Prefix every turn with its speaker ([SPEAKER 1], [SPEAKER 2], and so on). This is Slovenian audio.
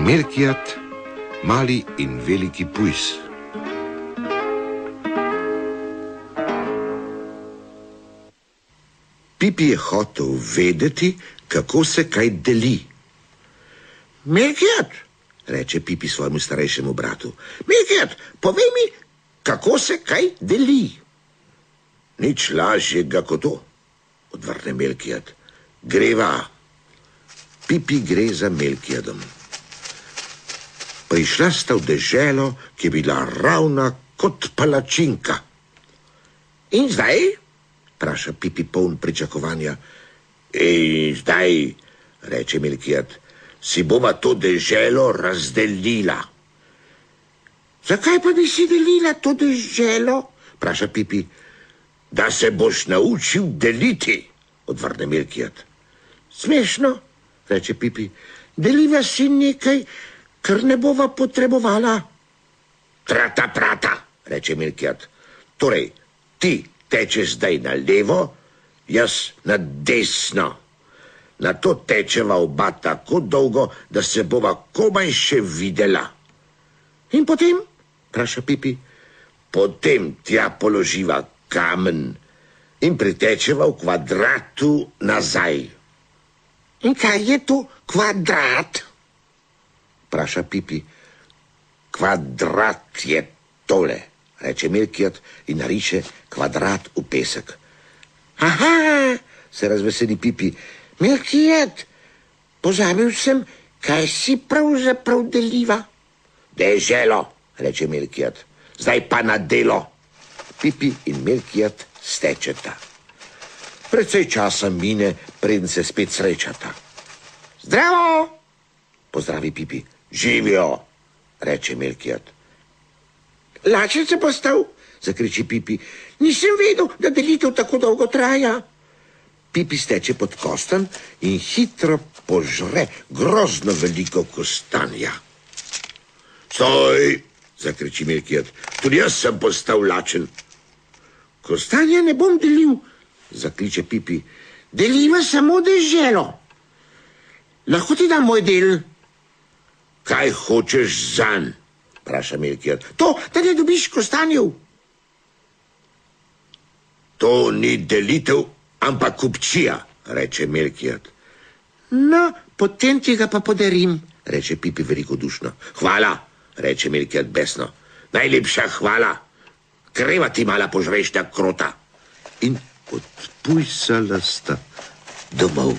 [SPEAKER 1] Melkijat, mali in veliki pujs. Pipi je hotel vedeti, kako se kaj deli. Melkijat, reče Pipi svojemu starejšemu bratu, Melkijat, povej mi, kako se kaj deli. Nič lažjega kot to, odvrne Melkijat. Greva. Pipi gre za Melkijadom. Prišla sta v deželo, ki je bila ravna kot palačinka. In zdaj? Vpraša Pipi poln pričakovanja. In zdaj, reče Melkijat, si bova to deželo razdelila. Zakaj pa bi si delila to deželo? Vpraša Pipi. Da se boš naučil deliti, odvrne Melkijat. Smešno, reče Pipi. Deliva si nekaj, kar ne bova potrebovala. Trata prata, reče Melkijat. Torej, ti tečeš zdaj na levo, jaz na desno. Na to tečeva oba tako dolgo, da se bova komaj še videla. In potem, vpraša Pipi, potem tja položiva kamen in pritečeva v kvadratu nazaj. In kaj je to kvadrat? Vpraša Pipi. Kvadrat je tole, reče Melkijat in nariše kvadrat v pesek. Aha, se razveseli Pipi. Melkijat, pozabil sem, kaj si pravzaprav deliva. Deželo, reče Melkijat. Zdaj pa na delo. Pipi in Melkijat stečeta. Precej časa mine, preden se spet srečata. Zdravo, pozdravi Pipi. Živijo, reče Melkijat. Lačen se postal, zakriči Pipi. Nisem vedel, da delitev tako dolgo traja. Pipi steče pod kostanj in hitro požre grozno veliko kostanja. Stoj, zakriči Melkijat. Tudi jaz sem postal lačen. Kostanja ne bom delil, zakliče Pipi. Deliva samo deželo. Lahko ti dam moj del? Kaj hočeš zanj? Vpraša Melkijat. To, da ne dobiš kostanjev. To ni delitev, ampak kupčija, reče Melkijat. No, potem ti ga pa podarim, reče Pipi velikodušno. Hvala, reče Melkijat besno. Najlepša hvala. Greva ti mala požrešta krota. In odpujsala sta domov.